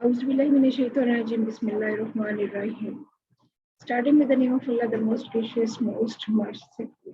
Auzubillahiminash-shaytanir-rajim. Bismillahir-rahmanir-rahim. Starting with the name of Allah, the most gracious, most merciful.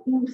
2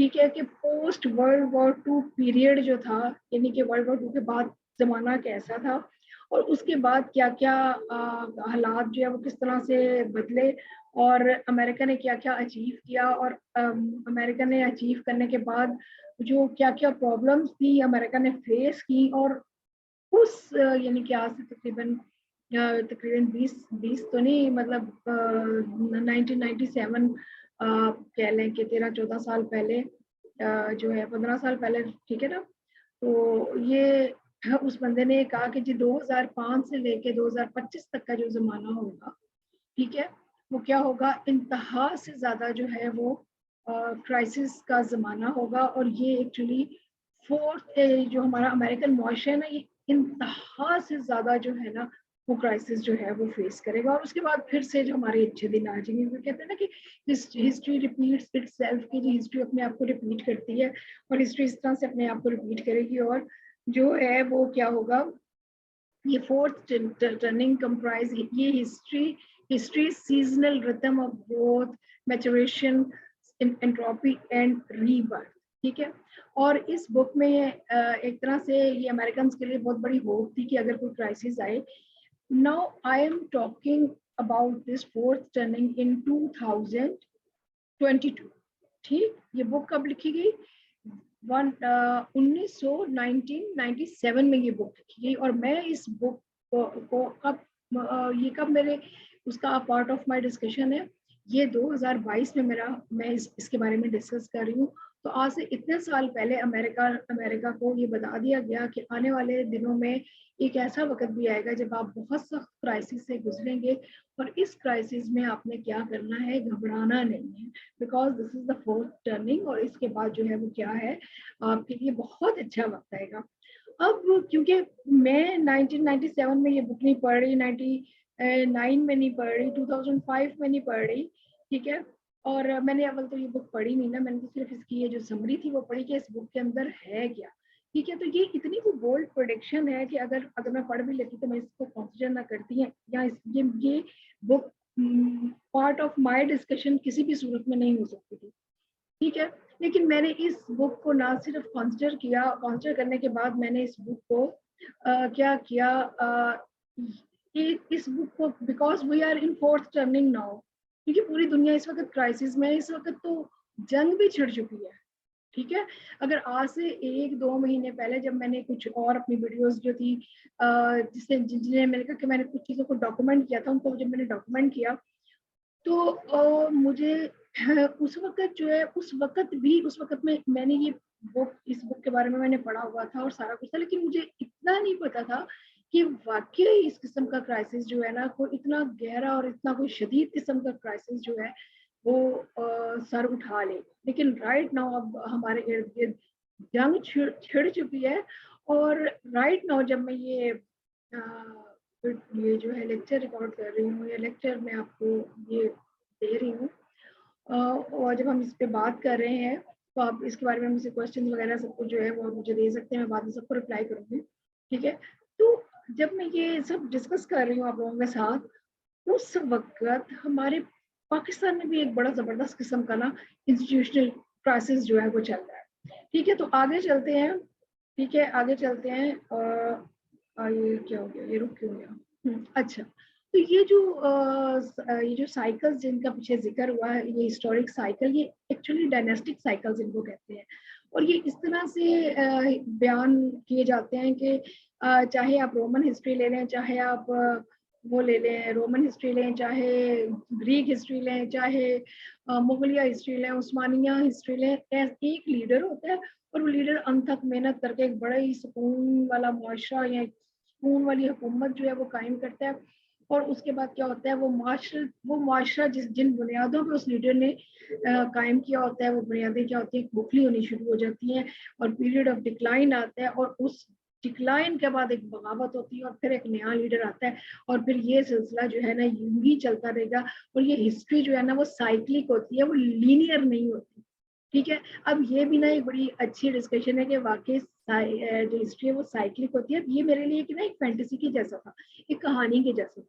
ٹھیک ہے, کہ post world war 2 period جو تھا, یعنی کہ ورلڈ وار 2 کے بعد زمانہ کیسا تھا, اور اس کے بعد کیا کیا حالات جو ہے وہ کس طرح سے بدلے, اور امریکہ نے کیا کیا اچیو کیا, اور امریکہ نے اچیو کرنے کے بعد جو کیا کیا پرابلمس تھی امریکہ نے فیس کی, اور اس یعنی کہ آج سے تقریباً 20 تو نہیں, مطلب 1997 کہہ لیں کہ 13-14 سال پہلے جو ہے, 15 سال پہلے, ٹھیک ہے نا. تو یہ اس بندے نے کہا کہ جی 2005 سے لے کے 2025 تک کا جو زمانہ ہوگا, ٹھیک ہے, وہ کیا ہوگا, انتہا سے زیادہ جو ہے وہ کرائسس کا زمانہ ہوگا. اور یہ ایکچولی فورتھ جو ہمارا امریکن معاشرہ ہے نا, یہ انتہا سے زیادہ جو ہے نا وہ کرائسس جو ہے وہ فیس کرے گا. اور اس کے بعد پھر سے جو ہمارے اچھے دن آ جائیں گے. وہ کہتے ہیں نا کہ ہسٹری ریپیٹس اٹ سیلف, کی جو ہسٹری اپنے آپ کو ریپیٹ کرتی ہے, اور ہسٹری اس طرح سے اپنے آپ کو ریپیٹ کرے گی. اور جو ہے وہ کیا ہوگا, یہ فورتھ ٹرننگ کمپرائز, یہ history seasonal rhythm of growth, maturation, entropy and rebirth. ٹھیک ہے, اور اس بک میں ایک طرح سے یہ امریکنس کے لیے بہت بڑی ہوپ تھی کہ اگر کوئی کرائسس آئے. Now I am talking about this fourth turning in 2022. ٹھیک, یہ بک کب لکھی گئی, 1997 میں یہ بک لکھی گئی. اور میں اس بک کو یہ کب میرے اس کا پارٹ آف مائی ڈسکشن ہے, یہ 2022 میں میں اس کے بارے میں ڈسکس کر رہی ہوں. تو آج سے اتنے سال پہلے امریکہ کو یہ بتا دیا گیا کہ آنے والے دنوں میں ایک ایسا وقت بھی آئے گا جب آپ بہت سخت کرائسس سے گزریں گے, اور اس کرائسس میں آپ نے کیا کرنا ہے, گھبرانا نہیں ہے, because this is the fourth turning. اور اس کے بعد جو ہے وہ کیا ہے, آپ کے لیے بہت اچھا وقت آئے گا. اب کیونکہ میں 1997 میں یہ بک نہیں پڑھ رہی, 99 میں نہیں پڑھ رہی, 2005 میں نہیں پڑھ رہی, ٹھیک ہے, اور میں نے اول تو یہ بک پڑھی نہیں نا, میں نے تو صرف اس کی جو سمری تھی وہ پڑھی کہ اس بک کے اندر ہے کیا. ٹھیک ہے, تو یہ اتنی وہ بولڈ پروڈکشن ہے کہ اگر میں پڑھ بھی لیتی تو میں اس کو کنسیڈر نہ کرتی ہیں, یا یہ بک پارٹ آف مائی ڈسکشن کسی بھی صورت میں نہیں ہو سکتی تھی. ٹھیک ہے, لیکن میں نے اس بک کو نہ صرف کنسیڈر کرنے کے بعد میں نے اس بک کو کیا کیا, اس بک کو, because we are in fourth turning now, کیونکہ پوری دنیا اس وقت کرائسس میں ہے. اس وقت تو جنگ بھی چھڑ چکی ہے. ٹھیک ہے, اگر آج سے 1-2 مہینے پہلے جب میں نے کچھ اور اپنی ویڈیوز جو تھی جنہیں میں نے کہا کہ میں نے کچھ چیزوں کو ڈاکومنٹ کیا تھا, ان کو جب میں نے ڈاکومنٹ کیا تو مجھے اس وقت جو ہے, اس وقت میں نے یہ اس بک کے بارے میں نے پڑھا ہوا تھا اور سارا کچھ تھا, لیکن مجھے اتنا نہیں پتا تھا کہ واقعی اس قسم کا کرائسس جو ہے نا, کوئی اتنا گہرا اور اتنا کوئی شدید قسم کا کرائسس جو ہے وہ سر اٹھا لے. لیکن رائٹ ناؤ اب ہمارے ارد گرد جنگ چھڑ چکی ہے, اور رائٹ ناؤ جب میں یہ جو ہے لیکچر ریکارڈ کر رہی ہوں, یا لیکچر میں آپ کو یہ دے رہی ہوں, اور جب ہم اس پہ بات کر رہے ہیں تو آپ اس کے بارے میں مجھ سے کوشچن وغیرہ سب کچھ جو ہے وہ مجھے دے سکتے ہیں, میں بعد میں سب کو رپلائی کروں گی. ٹھیک ہے, تو جب میں یہ سب ڈسکس کر رہی ہوں آپ لوگوں کے ساتھ, اس وقت ہمارے پاکستان میں بھی ایک بڑا زبردست قسم کا نا انسٹیٹیوشنل کرائسس جو ہے وہ چل رہا ہے. ٹھیک ہے, تو آگے چلتے ہیں. ٹھیک ہے, آگے چلتے ہیں. یہ کیا ہو گیا, یہ رک کیوں گیا. اچھا, تو یہ جو سائیکل جن کا پیچھے ذکر ہوا ہے, یہ ہسٹورک سائیکل, یہ ایکچولی ڈائناسٹک سائیکل ان کو کہتے ہیں. اور یہ اس طرح سے بیان کیے جاتے ہیں کہ چاہے آپ رومن ہسٹری لے لیں, چاہے آپ وہ لے لیں رومن ہسٹری لیں, چاہے گریک ہسٹری لیں, چاہے مغلیہ ہسٹری لیں, عثمانیہ ہسٹری لیں, ایک لیڈر ہوتا ہے اور وہ لیڈر انتھک محنت کر کے ایک بڑا ہی سکون والا معاشرہ یا سکون والی حکومت جو ہے وہ قائم کرتا ہے. اور اس کے بعد کیا ہوتا ہے, وہ معاشرہ جن بنیادوں پہ اس لیڈر نے قائم کیا ہوتا ہے, وہ بنیادیں کیا ہوتی ہیں, کھوکھلی ہونی شروع ہو جاتی ہیں, اور پیریڈ آف ڈکلائن آتا ہے, اور اس ڈکلائن کے بعد ایک بغاوت ہوتی ہے, اور پھر ایک نیا لیڈر آتا ہے, اور پھر یہ سلسلہ جو ہے نا یوں ہی چلتا رہے گا. اور یہ ہسٹری جو ہے نا وہ سائیکلک ہوتی ہے, وہ لینئر نہیں ہوتی. ٹھیک ہے, اب یہ بھی نا ایک بڑی اچھی ڈسکشن ہے کہ واقعی جو ہسٹری ہے وہ سائیکلک ہوتی ہے. اب یہ میرے لیے کہ نا ایک فینٹیسی کے جیسا تھا, ایک کہانی کے جیسا تھا.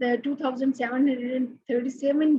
2737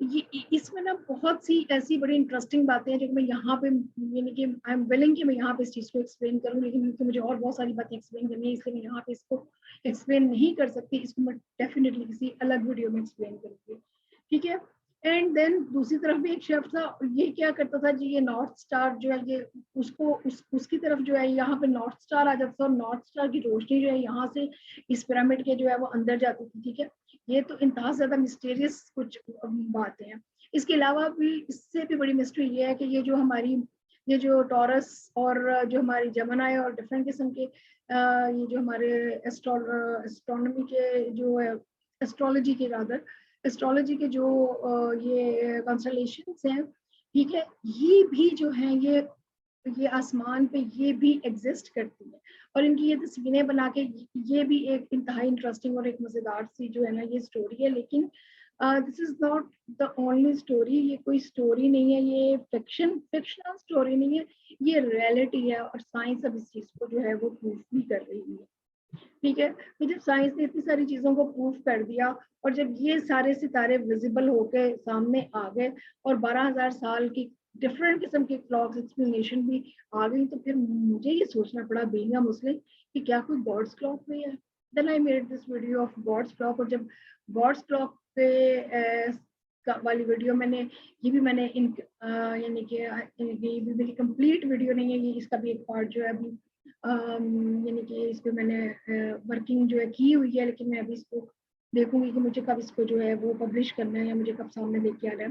اس میں نا بہت سی ایسی بڑی انٹرسٹنگ باتیں ہیں جو میں یہاں پہ یعنی کہ آئی ایم ولنگ کہ میں یہاں پہ اس چیز کو ایکسپلین کروں، لیکن مجھے اور بہت ساری باتیں ایکسپلین کرنی ہے، اس لیے میں یہاں پہ اس کو ایکسپلین نہیں کر سکتی. اس کو میں ڈیفینیٹلی کسی الگ ویڈیو میں ایکسپلین کروں گی. ٹھیک ہے. اینڈ دین دوسری طرف بھی ایک شیف تھا، یہ کیا کرتا تھا جی، یہ نارتھ اسٹار جو ہے یہ اس کی طرف جو ہے یہاں پہ نارتھ اسٹار آ جاتا تھا، اور نارتھ اسٹار کی روشنی جو ہے یہاں سے اس پیرامڈ کے جو ہے وہ اندر جاتی تھی. ٹھیک ہے. یہ تو انتہا زیادہ مسٹیریس کچھ باتیں ہیں. اس کے علاوہ بھی اس سے بھی بڑی مسٹری یہ ہے کہ یہ جو ہماری یہ جو ٹورس اور جو ہماری جمنائی اور ڈفرینٹ قسم کے یہ جو ہمارے اسٹرانومی کے جو ہے اسٹرالوجی کے اسٹرالوجی کے جو یہ کنسٹلیشنز ہیں، ٹھیک ہے، یہ بھی جو ہیں یہ آسمان پہ یہ بھی ایگزسٹ کرتی ہے، اور ان کی یہ تصویریں بنا کے یہ بھی ایک انتہائی انٹرسٹنگ اور ایک مزیدار سی جو ہے نا یہ اسٹوری ہے. لیکن this is not the only story, یہ کوئی اسٹوری نہیں ہے، یہ فکشنل اسٹوری نہیں ہے، یہ ریئلٹی ہے، اور سائنس اب اس چیز کو جو ہے وہ پروف بھی کر رہی ہے. ٹھیک ہے. تو جب سائنس نے اتنی ساری چیزوں کو پروف کر دیا، اور جب یہ سارے ستارے ویزیبل ہو کے سامنے آ گئے، اور 12,000 سال کی ڈفرینٹ قسم کی کلاکس ایکسپلینیشن بھی آ گئی، تو پھر مجھے یہ سوچنا پڑا بینگ اے مسلم کہ کیا کوئی گاڈس کلاک بھی ہے. Then I made this video of God's clock. اور جب گاڈس کلاک پہ والی ویڈیو میں نے یعنی کہ یہ بھی میری کمپلیٹ ویڈیو نہیں ہے، یہ اس کا بھی ایک پارٹ جو ہے ابھی یعنی کہ اس پہ میں نے ورکنگ جو ہے کی ہوئی ہے، لیکن میں ابھی اس کو دیکھوں گی کہ مجھے کب اس کو جو ہے وہ پبلش کرنا ہے، یا مجھے کب سامنے لے کے آ رہا ہے.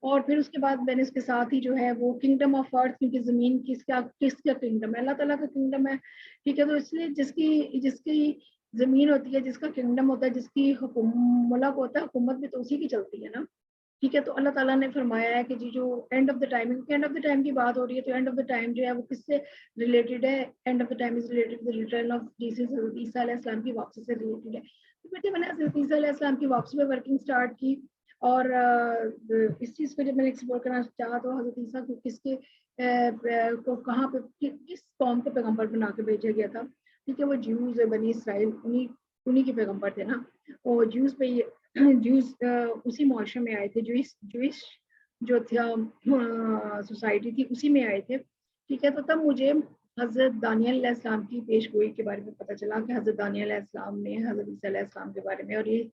اور پھر اس کے بعد میں نے اس کے ساتھ ہی جو ہے وہ کنگڈم آف ارتھ، کیونکہ زمین کس کا کنگڈم ہے؟ اللہ تعالیٰ کا کنگڈم ہے. ٹھیک ہے. تو اس لیے جس کی زمین ہوتی ہے، جس کا کنگڈم ہوتا ہے، جس کی ملک ہوتا ہے، حکومت بھی تو اسی کی چلتی ہے نا. ٹھیک ہے. تو اللہ تعالیٰ نے فرمایا ہے کہ جی جو اینڈ آف دا ٹائم کی بات ہو رہی ہے، تو اینڈ آف دا ٹائم جو ہے وہ کس سے ریلیٹڈ ہے؟ End of the time is related to the return of Jesus, حضرت عیسیٰ علیہ السلام کی واپسی سے ریلیٹڈ ہے. تو بیٹے میں نے حضرت عیسیٰ علیہ السلام کی واپسی پہ ورکنگ اسٹارٹ کی، اور اس چیز کو جب میں نے ایکسپلور کرنا چاہا تو حضرت عیسیٰ کو کہاں پہ کس قوم کو پیغمبر بنا کے بھیجا گیا تھا؟ ٹھیک ہے. وہ جیوز بنی اسرائیل، انہی کے پیغمبر تھے نا. اور جیوز اسی معاشرے میں آئے تھے، جوئش جو تھا سوسائٹی تھی اسی میں آئے تھے. ٹھیک ہے. تو تب مجھے حضرت دانیال علیہ السلام کی پیش گوئی کے بارے میں پتہ چلا کہ حضرت دانیال علیہ السلام نے حضرت عیسیٰ علیہ السلام کے بارے میں، اور یہ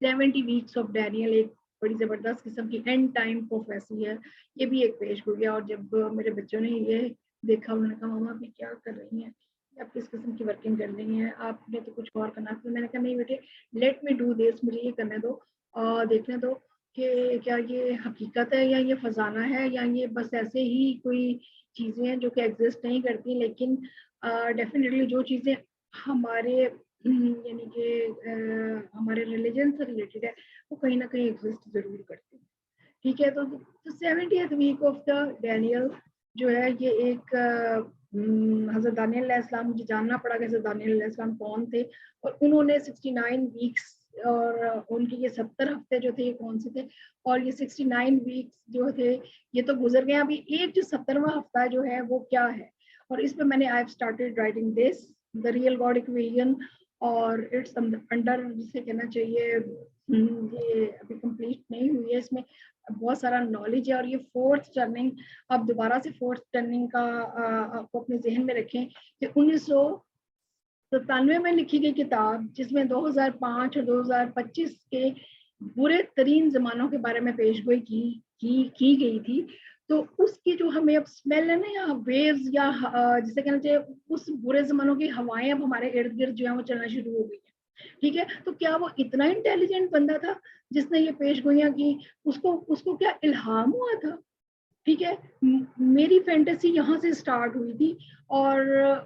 70 ویکس آف ڈینیل ایک بڑی زبردست قسم کی اینڈ ٹائم پروفیسی ہے، یہ بھی ایک پیش گوئی ہے. اور جب میرے بچوں نے یہ دیکھا، انہوں نے کہا ماما آپ کیا کر رہی ہیں، آپ کس قسم کی ورکنگ کر رہی ہیں، آپ نے تو کچھ اور کرنا تھا. میں نے کہا نہیں بیٹے، لیٹ می ڈو دس، مجھے یہ کرنے دو، دیکھنے دو کہ کیا یہ حقیقت ہے یا یہ فزانہ ہے، یا یہ بس ایسے ہی کوئی چیزیں ہیں جو کہ ایگزسٹ نہیں کرتی، لیکن ڈیفینیٹلی جو چیزیں ہمارے یعنی کہ ہمارے ریلیجن سے ریلیٹڈ ہے وہ کہیں نہ کہیں ایگزسٹ ضرور کرتی ہیں. ٹھیک ہے. تو 70th week of the Daniel جو ہے یہ ایک حضرت دانیال علیہ السلام، مجھے جاننا پڑا کہ حضرت دانیال علیہ السلام کون تھے، اور انہوں نے 69 ویکس اور ان کے یہ 70 ہفتے جو تھے یہ کون سے تھے، اور یہ 69 ویکس جو تھے یہ تو گزر گئے. ابھی ایک جو 70واں ہفتہ جو ہے وہ کیا ہے، اور اس پہ میں نے I have started writing this the real God equation, اور اٹس انڈر جسے کہنا چاہیے یہ ابھی کمپلیٹ نہیں ہوئی ہے، اس میں بہت سارا نالج ہے. اور یہ فورتھ ٹرننگ، اب دوبارہ سے فورتھ ٹرننگ کا آپ کو اپنے ذہن میں رکھیں کہ 1997 میں لکھی گئی کتاب، جس میں 2005 اور 2025 کے برے ترین زمانوں کے بارے میں پیش گوئی کی گئی تھی. تو اس کی جو ہمیں اب اسمیل ہے نا، یا ویوز، یا جسے کہنا چاہیے اس برے زمانوں کی ہوائیں اب ہمارے ارد گرد جو ہے وہ چلنا شروع ہو گئی ہیں. ٹھیک ہے. تو کیا وہ اتنا انٹیلیجنٹ بندہ تھا جس نے یہ پیش گوئیاں کی؟ اس کو کیا الہام ہوا تھا؟ ٹھیک ہے. میری فینٹیسی یہاں سے سٹارٹ ہوئی تھی، اور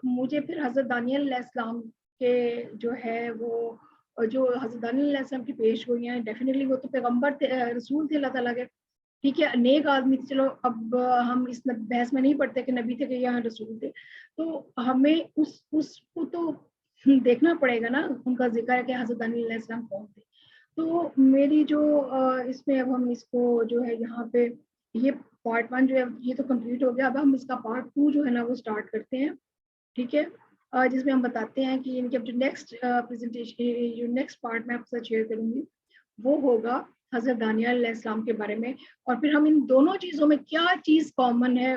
مجھے پھر حضرت دانیال علیہ السلام کے جو ہے وہ جو حضرت دانیال علیہ السلام کی پیش گوئیاں ہیں، ڈیفینیٹلی وہ تو پیغمبر تھے، رسول تھے اللہ تعالیٰ کے. ٹھیک ہے. نیک آدمی تھے. چلو اب ہم اس بحث میں نہیں پڑھتے کہ نبی تھے کہ یہاں رسول تھے، تو ہمیں اس کو تو دیکھنا پڑے گا نا. ان کا ذکر ہے کہ حضرت دانیال علیہ السلام کون تھے. تو میری جو اس میں اب ہم اس کو جو ہے یہاں پہ یہ پارٹ 1 جو ہے یہ تو کمپلیٹ ہو گیا. اب ہم اس کا پارٹ 2 جو ہے نا وہ اسٹارٹ کرتے ہیں. ٹھیک ہے. جس میں ہم بتاتے ہیں کہ ان کے جو نیکسٹ پریزنٹیشن، جو نیکسٹ پارٹ میں آپ کے ساتھ شیئر کروں گی وہ ہوگا حضرت دانیال علیہ السلام کے بارے میں, اور پھر ہم ان دونوں چیزوں میں کیا چیز کامن ہے,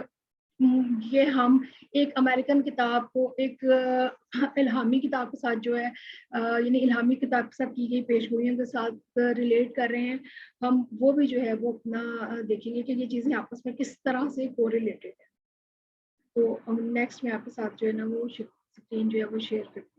یہ ہم ایک امریکن کتاب کو ایک الہامی کتاب کے ساتھ جو ہے یعنی الہامی کتاب کے ساتھ کی گئی پیش گوئیوں کے ساتھ ریلیٹ کر رہے ہیں. ہم وہ بھی جو ہے وہ اپنا دیکھیں گے کہ یہ چیزیں آپس میں کس طرح سے کو ریلیٹڈ ہے. تو نیکسٹ میں آپ کے ساتھ جو ہے نا وہ اسکرین جو ہے وہ شیئر کرتی ہوں.